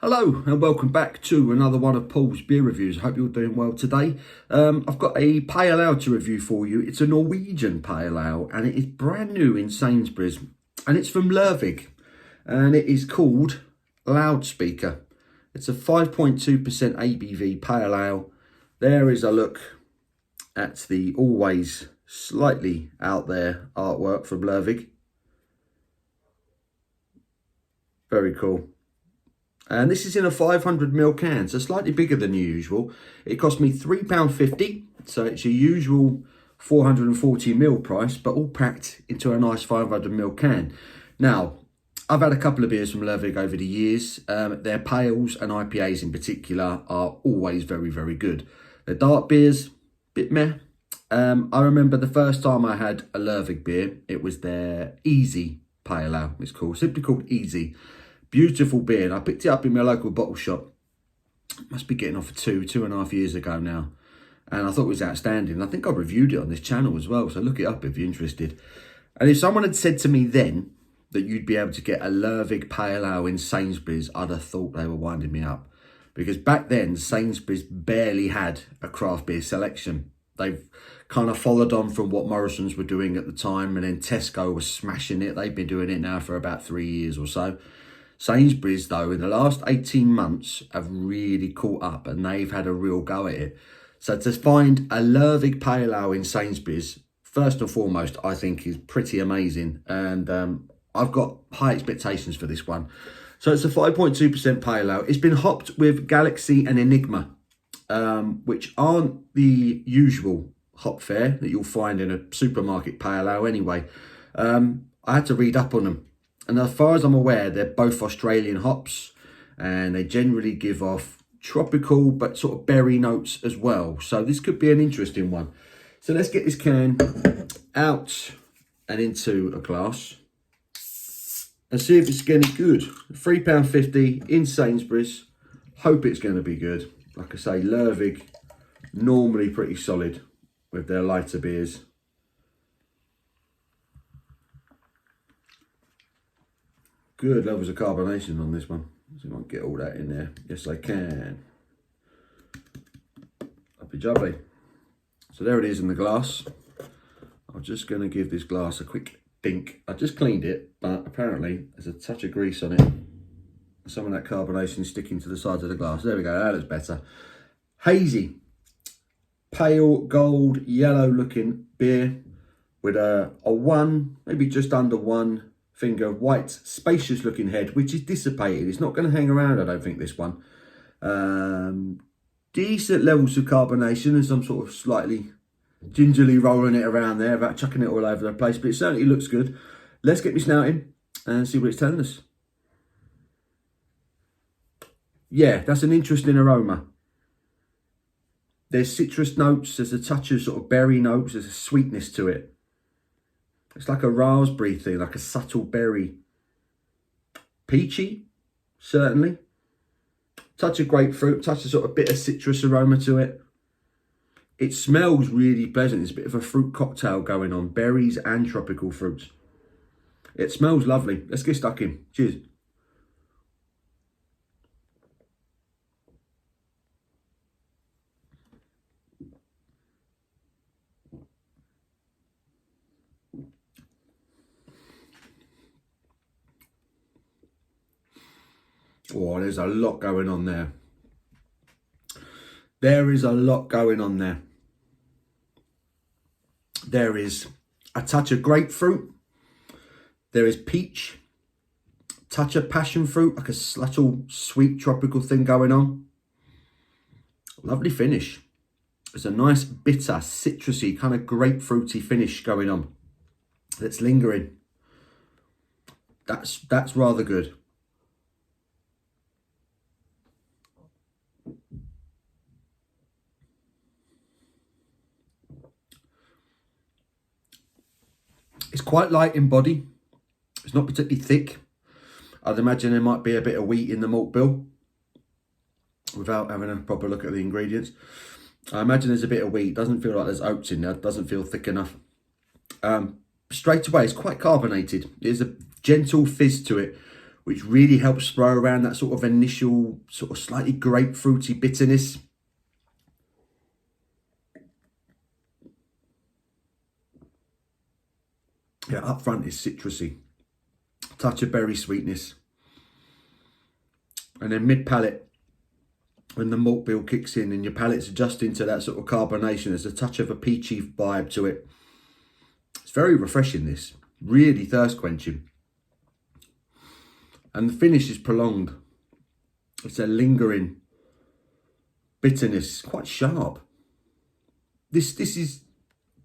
Hello and welcome back to another one of Paul's beer reviews. I hope you're doing well today. I've got a pale ale to review for you. It's a Norwegian pale ale and it is brand new in Sainsburys and it's from Lervig and it is called Loudspeaker. It's a 5.2% ABV pale ale. There is a look at the always slightly out there artwork from Lervig. Very cool. And this is in a 500ml can, so slightly bigger than usual. It cost me £3.50, so it's your usual 440ml price, but all packed into a nice 500ml can. Now, I've had a couple of beers from Lervig over the years. Their pales and IPAs in particular are always very, very good. The dark beers, bit meh. I remember the first time I had a Lervig beer, it was their Easy Pale Ale, it's called, simply called Easy. Beautiful beer, and I picked it up in my local bottle shop. Must be getting off for 2.5 years ago now. And I thought it was outstanding. I think I reviewed it on this channel as well, so look it up if you're interested. And if someone had said to me then that you'd be able to get a Lervig Pale Ale in Sainsburys, I'd have thought they were winding me up. Because back then, Sainsburys barely had a craft beer selection. They've kind of followed on from what Morrison's were doing at the time, and then Tesco was smashing it. They've been doing it now for about 3 years or so. Sainsburys, though, in the last 18 months have really caught up and they've had a real go at it. So to find a Lervig Pale Ale in Sainsburys, first and foremost, I think is pretty amazing. And I've got high expectations for this one. So it's a 5.2% Pale Ale. It's been hopped with Galaxy and Enigma, which aren't the usual hop fare that you'll find in a supermarket Pale Ale anyway. I had to read up on them. And as far as I'm aware, they're both Australian hops and they generally give off tropical but sort of berry notes as well. So this could be an interesting one. So let's get this can out and into a glass and see if it's getting good. £3.50 in Sainsburys. Hope it's going to be good. Like I say, Lervig, normally pretty solid with their lighter beers. Good levels of carbonation on this one. So I won't get all that in there. Yes, I can. Lovely jubbly. So there it is in the glass. I'm just going to give this glass a quick dink. I just cleaned it, but apparently there's a touch of grease on it. Some of that carbonation sticking to the sides of the glass. There we go, that looks better. Hazy, pale gold, yellow looking beer with a one, maybe just under one finger white, spacious looking head, which is dissipated. It's not going to hang around, I don't think, this one. Decent levels of carbonation as I'm sort of slightly gingerly rolling it around there, about chucking it all over the place, but it certainly looks good. Let's get me snouting and see what it's telling us. Yeah, that's an interesting aroma. There's citrus notes, there's a touch of sort of berry notes, there's a sweetness to it. It's like a raspberry thing, like a subtle berry. Peachy, certainly. Touch of grapefruit, touch of sort of bitter citrus aroma to it. It smells really pleasant. There's a bit of a fruit cocktail going on, berries and tropical fruits. It smells lovely. Let's get stuck in. Cheers. Oh, there's a lot going on there. There is a lot going on there. There is a touch of grapefruit. There is peach. Touch of passion fruit, like a little sweet tropical thing going on. Lovely finish. There's a nice bitter, citrusy, kind of grapefruity finish going on. That's lingering. That's rather good. It's quite light in body. It's not particularly thick. I'd imagine there might be a bit of wheat in the malt bill without having a proper look at the ingredients. I imagine there's a bit of wheat. Doesn't feel like there's oats in there. Doesn't feel thick enough. Straight away, it's quite carbonated. There's a gentle fizz to it, which really helps throw around that sort of initial sort of slightly grapefruity bitterness. Yeah, up front is citrusy, touch of berry sweetness. And then mid-palate, when the malt bill kicks in and your palate's adjusting to that sort of carbonation, there's a touch of a peachy vibe to it. It's very refreshing, this. Really thirst quenching. And the finish is prolonged. It's a lingering bitterness, quite sharp. This is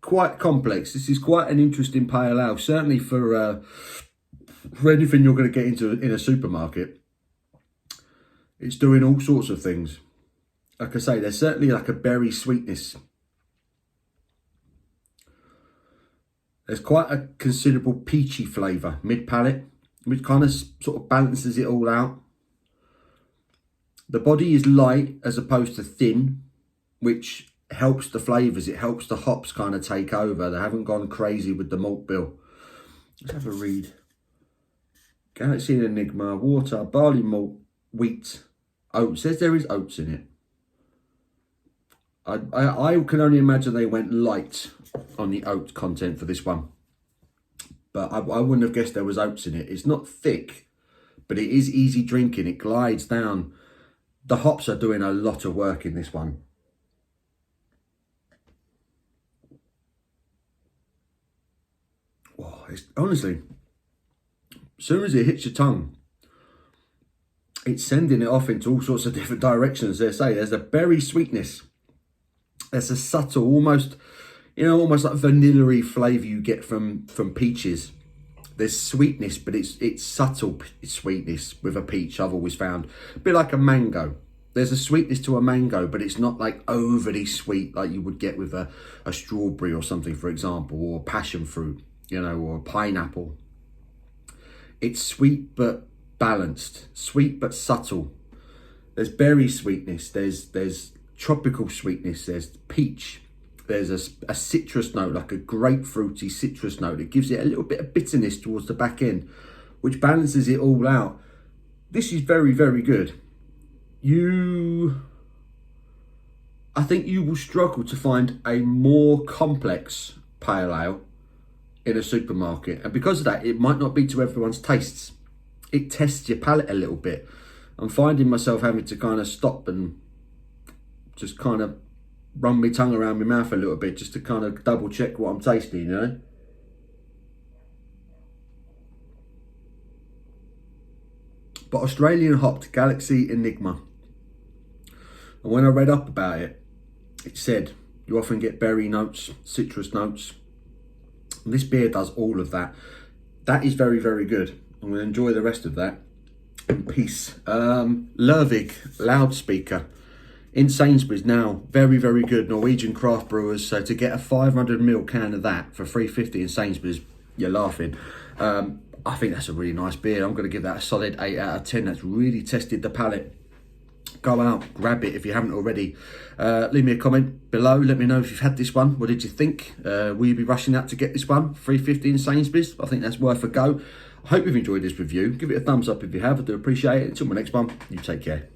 quite complex. This is quite an interesting pale ale, certainly for anything you're going to get into in a supermarket. It's doing all sorts of things. Like I say, there's certainly like a berry sweetness. There's quite a considerable peachy flavour mid-palate, which kind of sort of balances it all out. The body is light as opposed to thin, which helps the flavours. It helps the hops kind of take over. They haven't gone crazy with the malt bill. Let's have a read. Galaxy and Enigma, water, barley malt, wheat, oats. Says there is oats in it. I can only imagine they went light on the oat content for this one. But I wouldn't have guessed there was oats in it. It's not thick, but it is easy drinking. It glides down. The hops are doing a lot of work in this one. Oh, it's, honestly, as soon as it hits your tongue, it's sending it off into all sorts of different directions. They say there's a berry sweetness. There's a subtle, almost, you know, almost like vanilla-y flavour you get from peaches. There's sweetness, but it's subtle sweetness with a peach, I've always found. A bit like a mango. There's a sweetness to a mango, but it's not like overly sweet like you would get with a strawberry or something, for example, or passion fruit, you know, or a pineapple. It's sweet but balanced, sweet but subtle. There's berry sweetness, there's tropical sweetness, there's peach, there's a citrus note, like a grapefruity citrus note. It gives it a little bit of bitterness towards the back end, which balances it all out. This is very, very good. I think you will struggle to find a more complex pale ale in a supermarket. And because of that, it might not be to everyone's tastes. It tests your palate a little bit. I'm finding myself having to kind of stop and just kind of run my tongue around my mouth a little bit just to kind of double check what I'm tasting, you know. But Australian hopped Galaxy Enigma. And when I read up about it, it said you often get berry notes, citrus notes. And this beer does all of that. That is very, very good. I'm going to enjoy the rest of that in peace. Lervig, Loudspeaker. In Sainsburys now, very, very good. Norwegian craft brewers. So to get a 500ml can of that for $3.50 in Sainsburys, you're laughing. I think that's a really nice beer. I'm going to give that a solid 8 out of 10. That's really tested the palate. Go out, grab it if you haven't already. Leave me a comment below. Let me know if you've had this one. What did you think? Will you be rushing out to get this one? $3.50 in Sainsburys. I think that's worth a go. I hope you've enjoyed this review. Give it a thumbs up if you have. I do appreciate it. Until my next one, you take care.